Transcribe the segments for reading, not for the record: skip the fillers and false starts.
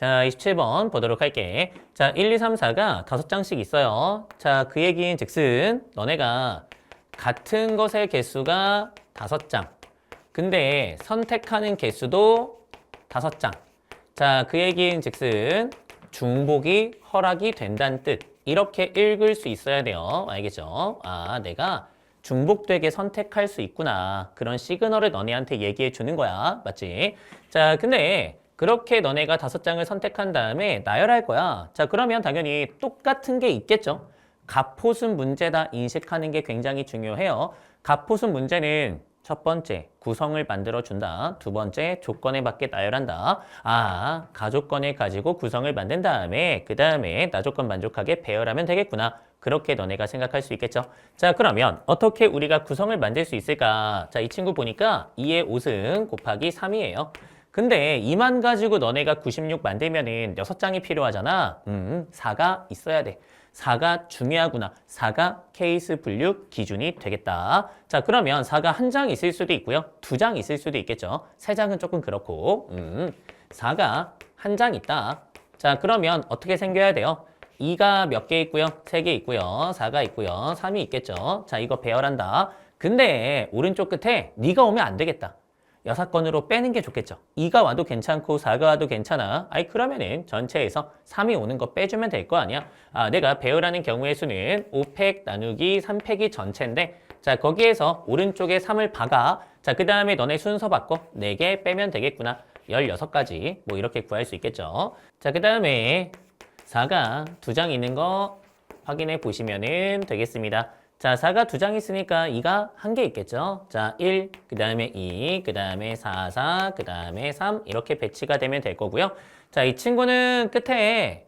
자, 27번 보도록 할게. 자, 1, 2, 3, 4가 5장씩 있어요. 자, 그 얘기인 즉슨 너네가 같은 것의 개수가 5장. 근데 선택하는 개수도 5장. 자, 그 얘기인 즉슨 중복이 허락이 된다는 뜻. 이렇게 읽을 수 있어야 돼요. 알겠죠? 아, 내가 중복되게 선택할 수 있구나. 그런 시그널을 너네한테 얘기해 주는 거야. 맞지? 자, 근데 그렇게 너네가 5장을 선택한 다음에 나열할 거야. 자, 그러면 당연히 똑같은 게 있겠죠. 갑호순 문제다 인식하는 게 굉장히 중요해요. 갑호순 문제는 첫 번째, 구성을 만들어준다. 두 번째, 조건에 맞게 나열한다. 아, 가조건을 가지고 구성을 만든 다음에 그 다음에 나조건 만족하게 배열하면 되겠구나. 그렇게 너네가 생각할 수 있겠죠. 자, 그러면 어떻게 우리가 구성을 만들 수 있을까? 자, 이 친구 보니까 2의 5승 곱하기 3이에요. 근데 2만 가지고 너네가 96 만들면은 6장이 필요하잖아. 4가 있어야 돼. 4가 중요하구나. 4가 케이스 분류 기준이 되겠다. 자, 그러면 4가 한 장 있을 수도 있고요. 2장 있을 수도 있겠죠. 3장은 조금 그렇고 4가 한 장 있다. 자, 그러면 어떻게 생겨야 돼요? 2가 몇 개 있고요? 3개 있고요. 4가 있고요. 3이 있겠죠. 자, 이거 배열한다. 근데 오른쪽 끝에 네가 오면 안 되겠다. 6건으로 빼는 게 좋겠죠. 2가 와도 괜찮고 4가 와도 괜찮아. 아이 그러면은 전체에서 3이 오는 거 빼주면 될 거 아니야. 아, 내가 배열하는 경우의 수는 5팩 나누기 3팩이 전체인데 자, 거기에서 오른쪽에 3을 박아. 자, 그 다음에 너네 순서 바꿔. 4개 빼면 되겠구나. 16가지 뭐 이렇게 구할 수 있겠죠. 자, 그 다음에 4가 2장 있는 거 확인해 보시면 되겠습니다. 자, 4가 2장 있으니까 2가 1개 있겠죠. 자, 1, 그 다음에 2, 그 다음에 4, 4, 그 다음에 3 이렇게 배치가 되면 될 거고요. 자, 이 친구는 끝에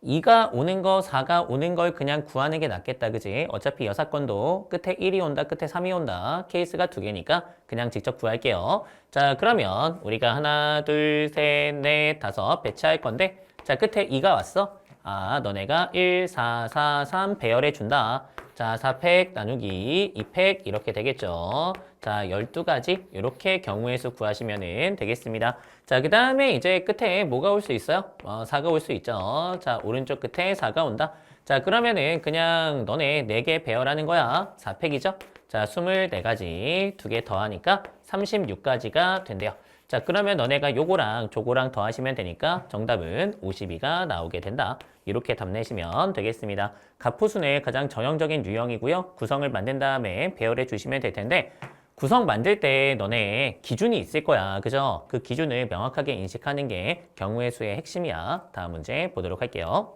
2가 오는 거, 4가 오는 걸 그냥 구하는 게 낫겠다, 그지? 어차피 6건도 끝에 1이 온다, 끝에 3이 온다. 케이스가 2개니까 그냥 직접 구할게요. 자, 그러면 우리가 하나, 둘, 셋, 넷, 5 배치할 건데 자, 끝에 2가 왔어. 아, 너네가 1, 4, 4, 3 배열해 준다. 자, 4팩 나누기 2팩 이렇게 되겠죠. 자, 12가지 이렇게 경우의 수 구하시면 되겠습니다. 자, 그 다음에 이제 끝에 뭐가 올 수 있어요? 4가 올 수 있죠. 자, 오른쪽 끝에 4가 온다. 자, 그러면은 그냥 너네 4개 배열하는 거야. 4팩이죠? 자, 24가지 2개 더하니까 36가지가 된대요. 자, 그러면 너네가 요거랑 저거랑 더하시면 되니까 정답은 52가 나오게 된다. 이렇게 답 내시면 되겠습니다. 갑호순의 가장 전형적인 유형이고요. 구성을 만든 다음에 배열해 주시면 될 텐데 구성 만들 때 너네 기준이 있을 거야. 그죠? 그 기준을 명확하게 인식하는 게 경우의 수의 핵심이야. 다음 문제 보도록 할게요.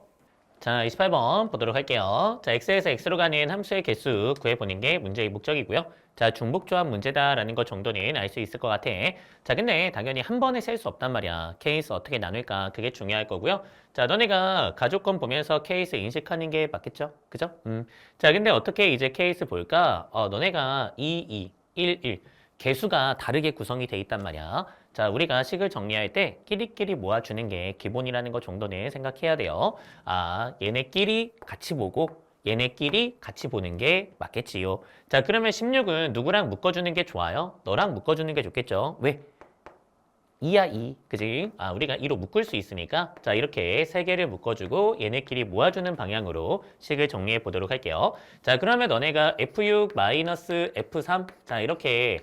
자, 28번 보도록 할게요. 자, x에서 x로 가는 함수의 개수 구해보는 게 문제의 목적이고요. 자, 중복조합 문제다라는 것 정도는 알 수 있을 것 같아. 자, 근데 당연히 한 번에 셀 수 없단 말이야. 케이스 어떻게 나눌까? 그게 중요할 거고요. 자, 너네가 가족권 보면서 케이스 인식하는 게 맞겠죠? 그죠? 자, 근데 어떻게 이제 케이스 볼까? 너네가 2, 1, 1. 개수가 다르게 구성이 돼 있단 말이야. 자, 우리가 식을 정리할 때 끼리끼리 모아주는 게 기본이라는 것 정도는 생각해야 돼요. 아, 얘네끼리 같이 보고 얘네끼리 같이 보는 게 맞겠지요. 자, 그러면 16은 누구랑 묶어주는 게 좋아요? 너랑 묶어주는 게 좋겠죠. 왜? 2야 2, 그지? 아, 우리가 2로 묶을 수 있으니까 자, 이렇게 3개를 묶어주고 얘네끼리 모아주는 방향으로 식을 정리해 보도록 할게요. 자, 그러면 너네가 F6 마이너스 F3 자, 이렇게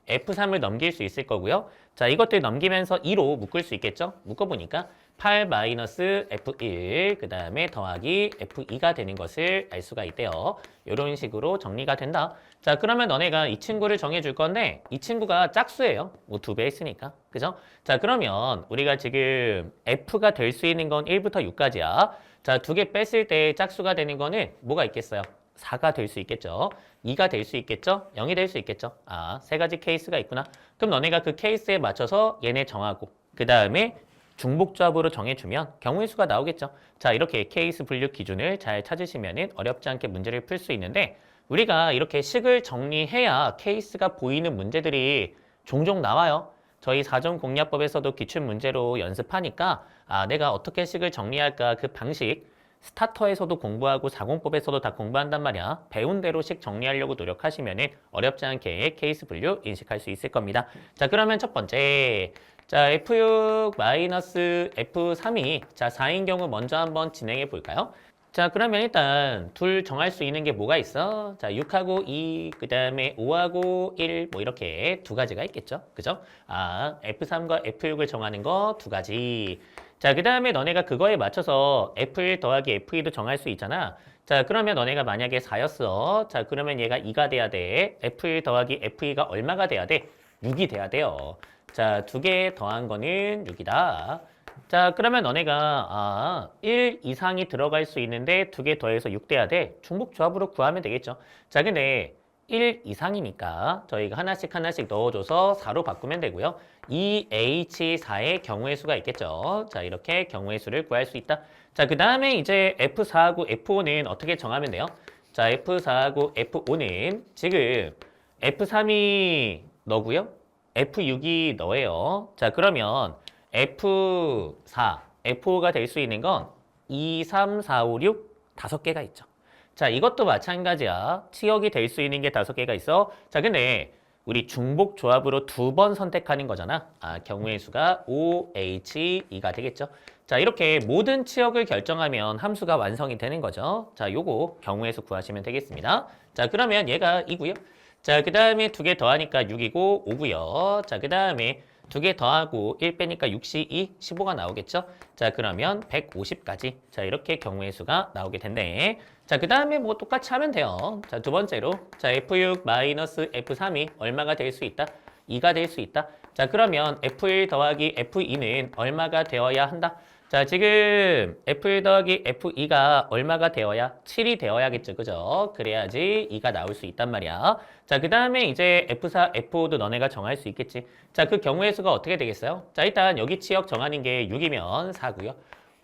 F3을 넘길 수 있을 거고요. 자, 이것들 넘기면서 2로 묶을 수 있겠죠? 묶어보니까 8 마이너스 F1 그 다음에 더하기 F2가 되는 것을 알 수가 있대요. 이런 식으로 정리가 된다. 자, 그러면 너네가 이 친구를 정해줄 건데 이 친구가 짝수예요. 뭐 2배 했으니까. 그죠? 자, 그러면 우리가 지금 F가 될 수 있는 건 1부터 6까지야. 자, 2개 뺐을 때 짝수가 되는 거는 뭐가 있겠어요? 4가 될 수 있겠죠. 2가 될 수 있겠죠. 0이 될 수 있겠죠. 아, 3가지 케이스가 있구나. 그럼 너네가 그 케이스에 맞춰서 얘네 정하고 그 다음에 중복조합으로 정해주면 경우의 수가 나오겠죠. 자, 이렇게 케이스 분류 기준을 잘 찾으시면 어렵지 않게 문제를 풀 수 있는데 우리가 이렇게 식을 정리해야 케이스가 보이는 문제들이 종종 나와요. 저희 사전공략법에서도 기출문제로 연습하니까 아, 내가 어떻게 식을 정리할까 그 방식 스타터에서도 공부하고 사공법에서도 다 공부한단 말이야. 배운 대로 식 정리하려고 노력하시면 어렵지 않게 케이스 분류 인식할 수 있을 겁니다. 자, 그러면 첫 번째. 자, F6 마이너스 F3이 자, 4인 경우 먼저 한번 진행해 볼까요? 자, 그러면 일단 둘 정할 수 있는 게 뭐가 있어? 자, 6하고 2, 그 다음에 5하고 1, 뭐 이렇게 두 가지가 있겠죠? 그죠? 아, F3과 F6을 정하는 거 두 가지. 자, 그 다음에 너네가 그거에 맞춰서 F1 더하기 F2도 정할 수 있잖아. 자, 그러면 너네가 만약에 4였어. 자, 그러면 얘가 2가 돼야 돼. F1 더하기 F2가 얼마가 돼야 돼? 6이 돼야 돼요. 자, 두 개 더한 거는 6이다. 자, 그러면 너네가 1 이상이 들어갈 수 있는데 두 개 더해서 6 돼야 돼. 중복조합으로 구하면 되겠죠. 자, 근데 1 이상이니까 저희가 하나씩 하나씩 넣어줘서 4로 바꾸면 되고요. 2H4의 경우의 수가 있겠죠. 자, 이렇게 경우의 수를 구할 수 있다. 자, 그 다음에 이제 F4하고 F5는 어떻게 정하면 돼요? 자, F4하고 F5는 지금 F3이 너고요. F6이 너예요. 자, 그러면 F4, F5가 될 수 있는 건 2, 3, 4, 5, 6 다섯 개가 있죠. 자, 이것도 마찬가지야. 치역이 될 수 있는 게 다섯 개가 있어. 자, 근데 우리 중복 조합으로 두 번 선택하는 거잖아. 아, 경우의 수가 OH2가 되겠죠. 자, 이렇게 모든 치역을 결정하면 함수가 완성이 되는 거죠. 자, 요거 경우의 수 구하시면 되겠습니다. 자, 그러면 얘가 2고요. 자, 그 다음에 두 개 더하니까 6이고 5고요. 자, 그 다음에 두 개 더하고 1 빼니까 6시 2, 15가 나오겠죠? 자, 그러면 150까지. 자, 이렇게 경우의 수가 나오게 된대. 자, 그 다음에 뭐 똑같이 하면 돼요. 자, 두 번째로. 자, F6 마이너스 F3이 얼마가 될 수 있다? 2가 될 수 있다. 자, 그러면 F1 더하기 F2는 얼마가 되어야 한다? 자, 지금 F1 더하기 F2가 얼마가 되어야? 7이 되어야겠죠. 그죠? 그래야지 2가 나올 수 있단 말이야. 자, 그 다음에 이제 F4, F5도 너네가 정할 수 있겠지. 자, 그 경우의 수가 어떻게 되겠어요? 자, 일단 여기 치역 정하는 게 6이면 4고요.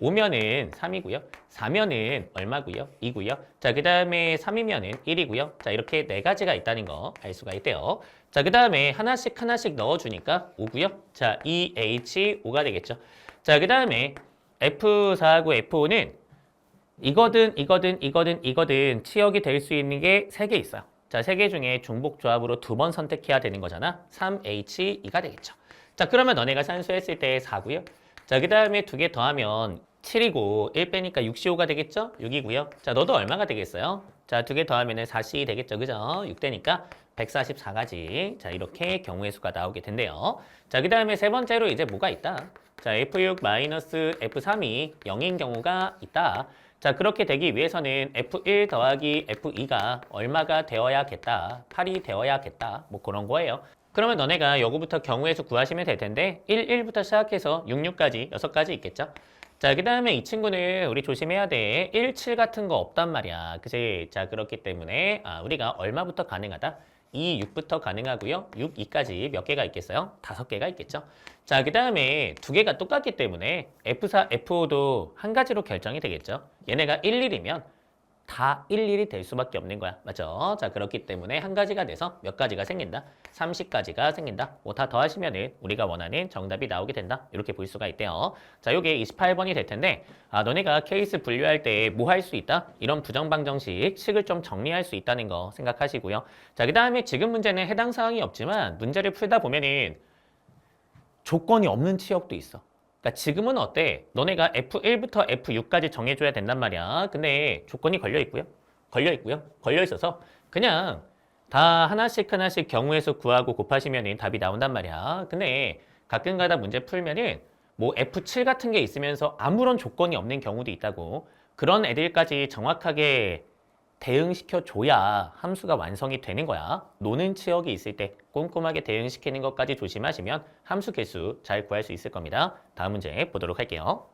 5면은 3이고요. 4면은 얼마고요? 2고요. 자, 그 다음에 3이면은 1이고요. 자, 이렇게 네 가지가 있다는 거 알 수가 있대요. 자, 그 다음에 하나씩 하나씩 넣어주니까 5고요. 자, 2H5가 되겠죠. 자, 그 다음에 F4하고 F5는 이거든 치역이 될 수 있는 게 3개 있어요. 자, 3개 중에 중복 조합으로 두 번 선택해야 되는 거잖아. 3H2가 되겠죠. 자, 그러면 너네가 산수했을 때 4고요. 자, 그 다음에 두 개 더하면 7이고 1 빼니까 6C5가 되겠죠? 6이고요. 자, 너도 얼마가 되겠어요? 자, 두 개 더하면 4C 되겠죠? 그죠? 6 되니까 144가지. 자, 이렇게 경우의 수가 나오게 된대요. 자, 그 다음에 세 번째로 이제 뭐가 있다? 자, F6 마이너스 F3이 0인 경우가 있다. 자, 그렇게 되기 위해서는 F1 더하기 F2가 얼마가 되어야겠다. 8이 되어야겠다. 뭐 그런 거예요. 그러면 너네가 요거부터 경우의 수 구하시면 될 텐데 1, 1부터 시작해서 6, 6까지 6가지 있겠죠? 자, 그 다음에 이 친구는 우리 조심해야 돼. 1, 7 같은 거 없단 말이야. 그치? 자, 그렇기 때문에 우리가 얼마부터 가능하다? 2, 6부터 가능하고요. 6, 2까지 몇 개가 있겠어요? 5개가 있겠죠? 자, 그 다음에 두 개가 똑같기 때문에 F4, F5도 한 가지로 결정이 되겠죠? 얘네가 1, 1이면 다 1, 1이 될 수밖에 없는 거야. 맞죠? 자, 그렇기 때문에 한 가지가 돼서 몇 가지가 생긴다? 30가지가 생긴다. 뭐 다 더하시면은 우리가 원하는 정답이 나오게 된다. 이렇게 볼 수가 있대요. 자, 요게 28번이 될 텐데 너네가 케이스 분류할 때 뭐 할 수 있다? 이런 부정방정식, 식을 좀 정리할 수 있다는 거 생각하시고요. 자, 그 다음에 지금 문제는 해당 사항이 없지만 문제를 풀다 보면은 조건이 없는 치역도 있어. 그러니까 지금은 어때? 너네가 F1부터 F6까지 정해줘야 된단 말이야. 근데 조건이 걸려 있어서 그냥 다 하나씩 하나씩 경우의 수 구하고 곱하시면 답이 나온단 말이야. 근데 가끔가다 문제 풀면은 뭐 F7 같은 게 있으면서 아무런 조건이 없는 경우도 있다고. 그런 애들까지 정확하게 대응시켜줘야 함수가 완성이 되는 거야. 노는 치역이 있을 때 꼼꼼하게 대응시키는 것까지 조심하시면 함수 개수 잘 구할 수 있을 겁니다. 다음 문제 보도록 할게요.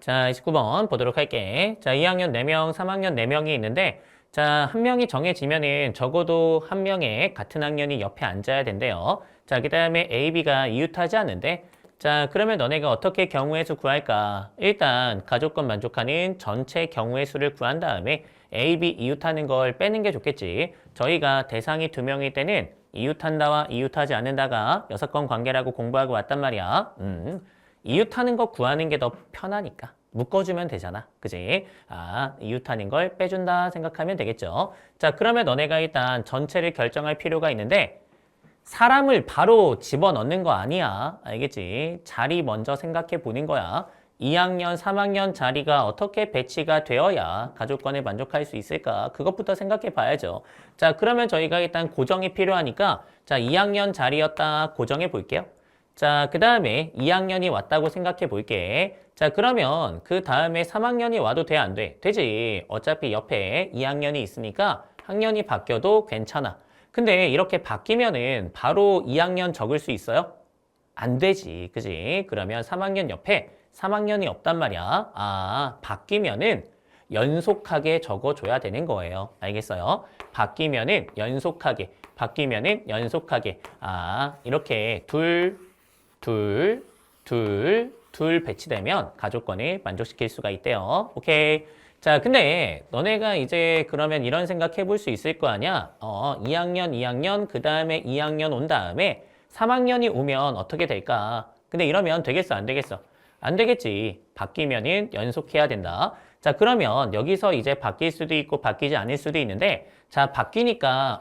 자, 29번 보도록 할게. 자, 2학년 4명, 3학년 4명이 있는데 자, 한 명이 정해지면은 적어도 한 명의 같은 학년이 옆에 앉아야 된대요. 자, 그 다음에 A, B가 이웃하지 않는데 자, 그러면 너네가 어떻게 경우의 수 구할까? 일단 가족권 만족하는 전체 경우의 수를 구한 다음에 A, B 이웃하는 걸 빼는 게 좋겠지. 저희가 대상이 2명일 때는 이웃한다와 이웃하지 않는다가 여사건 관계라고 공부하고 왔단 말이야. 이웃하는 거 구하는 게 더 편하니까. 묶어주면 되잖아. 그지? 이웃하는 걸 빼준다 생각하면 되겠죠. 자, 그러면 너네가 일단 전체를 결정할 필요가 있는데 사람을 바로 집어넣는 거 아니야. 알겠지? 자리 먼저 생각해 보는 거야. 2학년, 3학년 자리가 어떻게 배치가 되어야 가족권에 만족할 수 있을까? 그것부터 생각해 봐야죠. 자, 그러면 저희가 일단 고정이 필요하니까 자, 2학년 자리였다 고정해 볼게요. 자, 그 다음에 2학년이 왔다고 생각해 볼게. 자, 그러면 그 다음에 3학년이 와도 돼, 안 돼? 되지. 어차피 옆에 2학년이 있으니까 학년이 바뀌어도 괜찮아. 근데 이렇게 바뀌면은 바로 2학년 적을 수 있어요? 안 되지. 그지? 그러면 3학년 옆에 3학년이 없단 말이야. 아, 바뀌면은 연속하게 적어줘야 되는 거예요. 알겠어요? 바뀌면은 연속하게, 바뀌면은 연속하게. 아, 이렇게 둘, 둘 배치되면 가족권을 만족시킬 수가 있대요. 오케이. 자, 근데 너네가 이제 그러면 이런 생각 해볼 수 있을 거 아니야? 2학년, 그 다음에 2학년 온 다음에 3학년이 오면 어떻게 될까? 근데 이러면 되겠어, 안 되겠어? 안 되겠지. 바뀌면은 연속해야 된다. 자, 그러면 여기서 이제 바뀔 수도 있고 바뀌지 않을 수도 있는데 자, 바뀌니까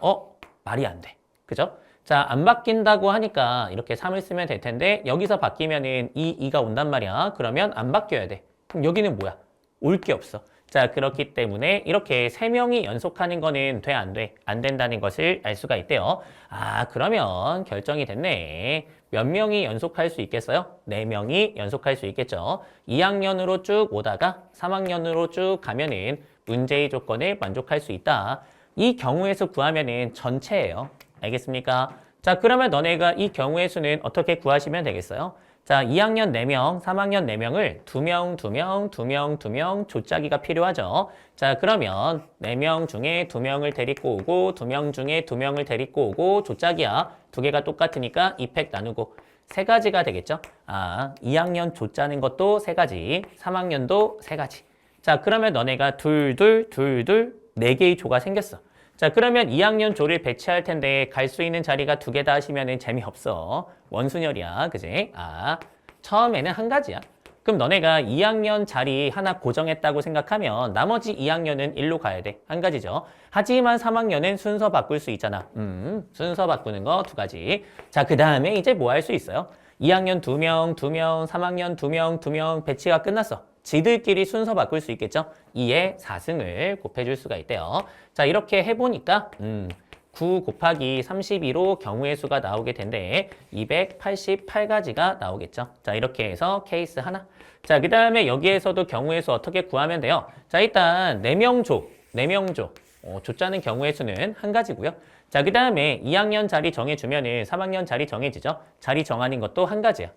말이 안 돼. 그죠? 자, 안 바뀐다고 하니까 이렇게 3을 쓰면 될 텐데 여기서 바뀌면은 2가 온단 말이야. 그러면 안 바뀌어야 돼. 그럼 여기는 뭐야? 올 게 없어. 자, 그렇기 때문에 이렇게 3명이 연속하는 거는 돼, 안 돼? 안 된다는 것을 알 수가 있대요. 아, 그러면 결정이 됐네. 몇 명이 연속할 수 있겠어요? 4명이 연속할 수 있겠죠. 2학년으로 쭉 오다가 3학년으로 쭉 가면은 문제의 조건을 만족할 수 있다. 이 경우에서 구하면은 전체예요. 알겠습니까? 자, 그러면 너네가 이 경우의 수는 어떻게 구하시면 되겠어요? 자, 2학년 4명, 3학년 4명을 2명 조짜기가 필요하죠. 자, 그러면 4명 중에 2명을 데리고 오고 2명 중에 2명을 데리고 오고 조짜기야. 두 개가 똑같으니까 2팩 나누고 3가지가 되겠죠. 아, 2학년 조짜는 것도 3가지, 3학년도 3가지. 자, 그러면 너네가 둘, 4개의 조가 생겼어. 자, 그러면 2학년 조를 배치할 텐데 갈 수 있는 자리가 2개다 하시면은 재미없어. 원순열이야. 그지? 아, 처음에는 한 가지야. 그럼 너네가 2학년 자리 하나 고정했다고 생각하면 나머지 2학년은 일로 가야 돼. 한 가지죠. 하지만 3학년은 순서 바꿀 수 있잖아. 순서 바꾸는 거 2가지. 자, 그 다음에 이제 뭐 할 수 있어요? 2학년 2명, 3학년 2명 배치가 끝났어. 지들끼리 순서 바꿀 수 있겠죠? 2에 4승을 곱해줄 수가 있대요. 자, 이렇게 해보니까 9 곱하기 32로 경우의 수가 나오게 된대 288가지가 나오겠죠. 자, 이렇게 해서 케이스 하나. 자, 그 다음에 여기에서도 경우의 수 어떻게 구하면 돼요? 자, 일단 4명 조. 조짜는 경우의 수는 한 가지고요. 자, 그 다음에 2학년 자리 정해주면은 3학년 자리 정해지죠? 자리 정하는 것도 한 가지야.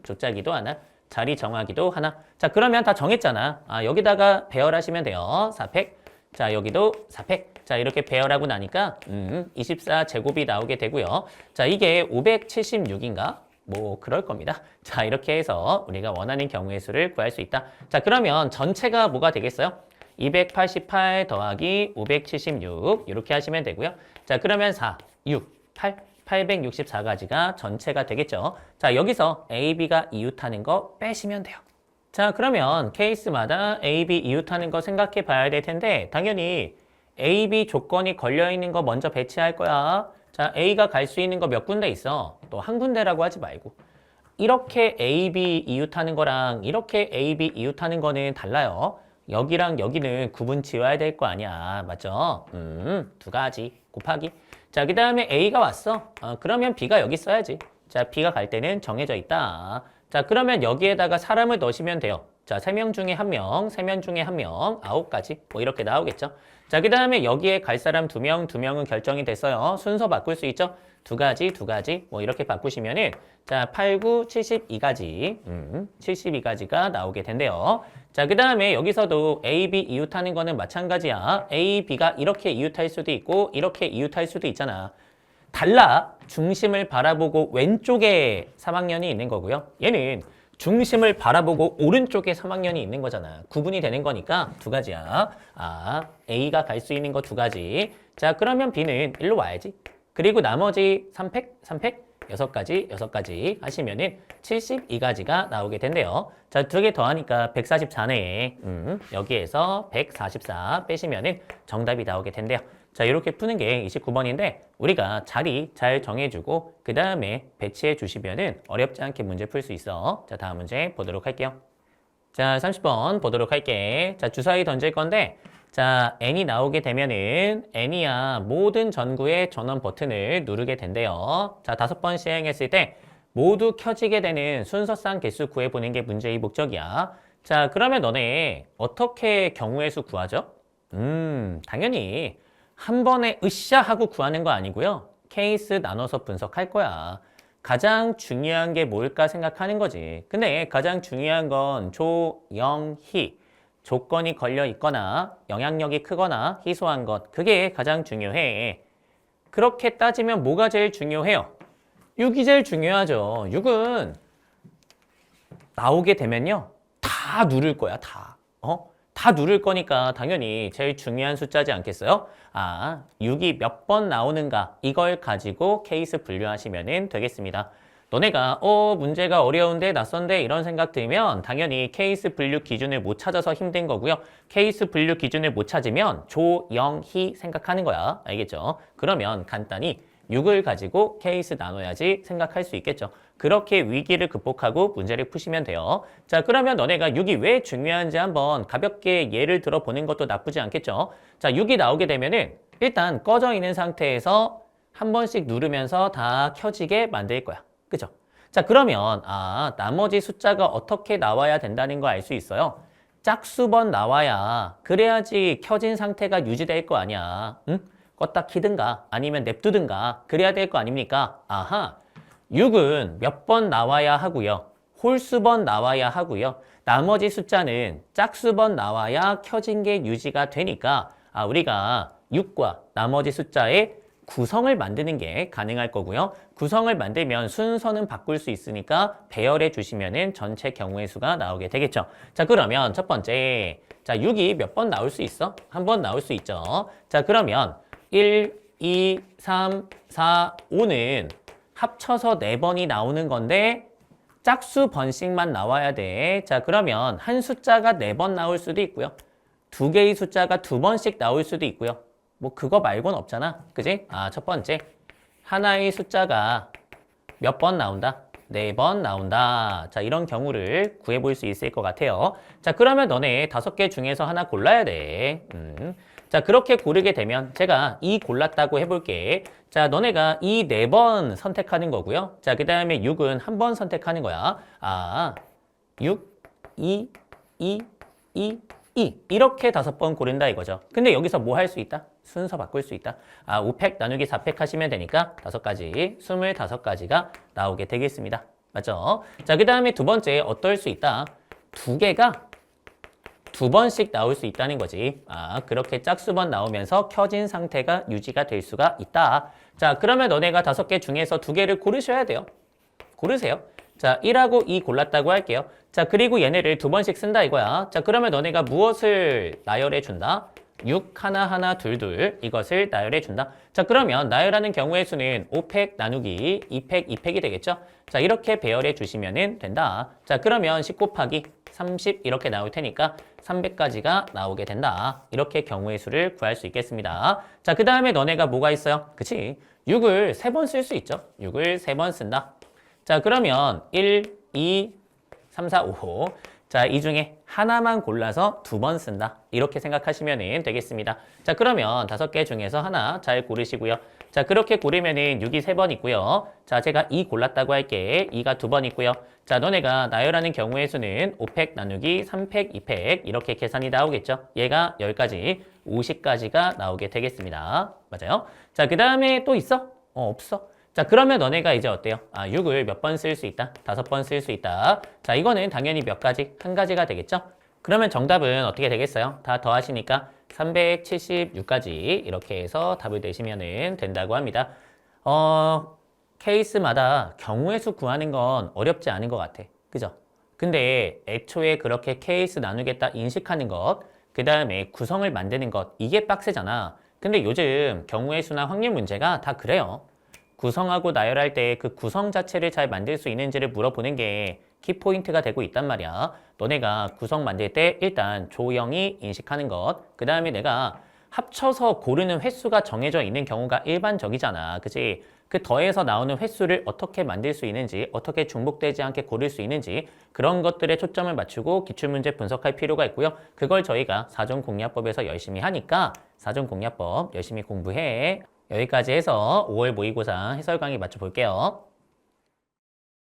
조짜기도 하나. 자리 정하기도 하나. 자, 그러면 다 정했잖아. 아, 여기다가 배열하시면 돼요. 4팩. 자, 여기도 4팩. 자, 이렇게 배열하고 나니까 24제곱이 나오게 되고요. 자, 이게 576인가? 뭐 그럴 겁니다. 자, 이렇게 해서 우리가 원하는 경우의 수를 구할 수 있다. 자, 그러면 전체가 뭐가 되겠어요? 288 더하기 576 이렇게 하시면 되고요. 자, 그러면 4, 6, 864가지가 전체가 되겠죠. 자, 여기서 A, B가 이웃하는 거 빼시면 돼요. 자, 그러면 케이스마다 A, B 이웃하는 거 생각해 봐야 될 텐데 당연히 A, B 조건이 걸려있는 거 먼저 배치할 거야. 자, A가 갈 수 있는 거 몇 군데 있어. 또 한 군데라고 하지 말고. 이렇게 A, B 이웃하는 거랑 이렇게 A, B 이웃하는 거는 달라요. 여기랑 여기는 구분 지어야 될 거 아니야. 맞죠? 2가지 곱하기. 자, 그 다음에 A가 왔어. 그러면 B가 여기 써야지. 자, B가 갈 때는 정해져 있다. 자, 그러면 여기에다가 사람을 넣으시면 돼요. 자, 3명 중에 1명, 3명 중에 1명, 9가지. 뭐 이렇게 나오겠죠. 자, 그 다음에 여기에 갈 사람 2명, 2명은 결정이 됐어요. 순서 바꿀 수 있죠. 2가지, 뭐 이렇게 바꾸시면은 자, 8, 9, 72가지, 72가지가 나오게 된대요. 자, 그 다음에 여기서도 A, B 이웃하는 거는 마찬가지야. A, B가 이렇게 이웃할 수도 있고 이렇게 이웃할 수도 있잖아. 달라. 중심을 바라보고 왼쪽에 3학년이 있는 거고요. 얘는 중심을 바라보고 오른쪽에 3학년이 있는 거잖아. 구분이 되는 거니까 2가지야. 아, A가 갈 수 있는 거 2가지. 자, 그러면 B는 일로 와야지. 그리고 나머지 3팩? 6가지, 6가지 하시면은 72가지가 나오게 된대요. 자, 2개 더하니까 144네. 여기에서 144 빼시면은 정답이 나오게 된대요. 자, 이렇게 푸는 게 29번인데 우리가 자리 잘 정해주고 그 다음에 배치해 주시면은 어렵지 않게 문제 풀 수 있어. 자, 다음 문제 보도록 할게요. 자, 30번 보도록 할게. 자, 주사위 던질 건데 자, n이 나오게 되면은 n이야 모든 전구의 전원 버튼을 누르게 된대요. 자, 5번 시행했을 때 모두 켜지게 되는 순서상 개수 구해보는 게 문제의 목적이야. 자, 그러면 너네 어떻게 경우의 수 구하죠? 당연히 한 번에 으쌰 하고 구하는 거 아니고요. 케이스 나눠서 분석할 거야. 가장 중요한 게 뭘까 생각하는 거지. 근데 가장 중요한 건 조, 영, 희. 조건이 걸려 있거나 영향력이 크거나 희소한 것. 그게 가장 중요해. 그렇게 따지면 뭐가 제일 중요해요? 6이 제일 중요하죠. 6은 나오게 되면요. 다 누를 거야, 다. 다 누를 거니까 당연히 제일 중요한 숫자지 않겠어요? 아, 6이 몇 번 나오는가 이걸 가지고 케이스 분류하시면 되겠습니다. 너네가 문제가 어려운데 낯선데 이런 생각 들면 당연히 케이스 분류 기준을 못 찾아서 힘든 거고요. 케이스 분류 기준을 못 찾으면 조, 영, 희 생각하는 거야. 알겠죠? 그러면 간단히 6을 가지고 케이스 나눠야지 생각할 수 있겠죠. 그렇게 위기를 극복하고 문제를 푸시면 돼요. 자, 그러면 너네가 6이 왜 중요한지 한번 가볍게 예를 들어보는 것도 나쁘지 않겠죠. 자, 6이 나오게 되면은 일단 꺼져 있는 상태에서 한 번씩 누르면서 다 켜지게 만들 거야. 그죠? 자, 그러면 나머지 숫자가 어떻게 나와야 된다는 거 알 수 있어요. 짝수번 나와야 그래야지 켜진 상태가 유지될 거 아니야. 응? 껐다 키든가 아니면 냅두든가 그래야 될 거 아닙니까? 아하, 6은 몇 번 나와야 하고요. 홀수번 나와야 하고요. 나머지 숫자는 짝수번 나와야 켜진 게 유지가 되니까 우리가 6과 나머지 숫자의 구성을 만드는 게 가능할 거고요. 구성을 만들면 순서는 바꿀 수 있으니까 배열해 주시면은 전체 경우의 수가 나오게 되겠죠. 자, 그러면 첫 번째. 자, 6이 몇 번 나올 수 있어? 한 번 나올 수 있죠. 자, 그러면 1, 2, 3, 4, 5는 합쳐서 4번이 나오는 건데 짝수 번씩만 나와야 돼. 자, 그러면 한 숫자가 4번 나올 수도 있고요. 2개의 숫자가 2번씩 나올 수도 있고요. 뭐 그거 말고는 없잖아. 그지? 첫 번째. 하나의 숫자가 몇 번 나온다? 4번 나온다. 자, 이런 경우를 구해볼 수 있을 것 같아요. 자, 그러면 너네 5개 중에서 하나 골라야 돼. 자, 그렇게 고르게 되면 제가 2 골랐다고 해볼게. 자, 너네가 이 4번 선택하는 거고요. 자, 그 다음에 6은 한 번 선택하는 거야. 6, 2, 2, 2, 2. 이렇게 5번 고른다 이거죠. 근데 여기서 뭐 할 수 있다? 순서 바꿀 수 있다. 5팩 나누기 4팩 하시면 되니까 5가지, 25가지가 나오게 되겠습니다. 맞죠? 자, 그 다음에 두 번째 어떨 수 있다? 2개가 2번씩 나올 수 있다는 거지. 그렇게 짝수번 나오면서 켜진 상태가 유지가 될 수가 있다. 자, 그러면 너네가 5개 중에서 2개를 고르셔야 돼요. 고르세요. 자, 1하고 2 골랐다고 할게요. 자, 그리고 얘네를 2번씩 쓴다 이거야. 자, 그러면 너네가 무엇을 나열해 준다? 6 하나 둘 이것을 나열해 준다. 자, 그러면 나열하는 경우의 수는 5팩 나누기 2팩 2팩이 되겠죠? 자, 이렇게 배열해 주시면 된다. 자, 그러면 10 곱하기 30 이렇게 나올 테니까 300가지가 나오게 된다. 이렇게 경우의 수를 구할 수 있겠습니다. 자, 그 다음에 너네가 뭐가 있어요? 그치? 6을 3번 쓸 수 있죠? 6을 3번 쓴다. 자, 그러면 1, 2, 3, 4, 5. 자, 이 중에 하나만 골라서 2번 쓴다. 이렇게 생각하시면 되겠습니다. 자, 그러면 5개 중에서 하나 잘 고르시고요. 자, 그렇게 고르면은 6이 3번 있고요. 자, 제가 2 골랐다고 할게. 2가 2번 있고요. 자, 너네가 나열하는 경우의 수는 5팩 나누기 3팩, 2팩 이렇게 계산이 나오겠죠. 얘가 10가지, 50가지가 나오게 되겠습니다. 맞아요? 자, 그 다음에 또 있어? 없어. 자, 그러면 너네가 이제 어때요? 6을 몇 번 쓸 수 있다? 5번 쓸 수 있다. 자, 이거는 당연히 몇 가지? 한 가지가 되겠죠? 그러면 정답은 어떻게 되겠어요? 다 더하시니까 376가지 이렇게 해서 답을 내시면 된다고 합니다. 케이스마다 경우의 수 구하는 건 어렵지 않은 것 같아. 그죠? 근데 애초에 그렇게 케이스 나누겠다 인식하는 것, 그 다음에 구성을 만드는 것, 이게 빡세잖아. 근데 요즘 경우의 수나 확률 문제가 다 그래요. 구성하고 나열할 때 그 구성 자체를 잘 만들 수 있는지를 물어보는 게 키포인트가 되고 있단 말이야. 너네가 구성 만들 때 일단 조형이 인식하는 것, 그 다음에 내가 합쳐서 고르는 횟수가 정해져 있는 경우가 일반적이잖아. 그치? 그 더해서 나오는 횟수를 어떻게 만들 수 있는지, 어떻게 중복되지 않게 고를 수 있는지 그런 것들에 초점을 맞추고 기출문제 분석할 필요가 있고요. 그걸 저희가 사전공략법에서 열심히 하니까 사전공략법 열심히 공부해. 여기까지 해서 5월 모의고사 해설 강의 맞춰볼게요.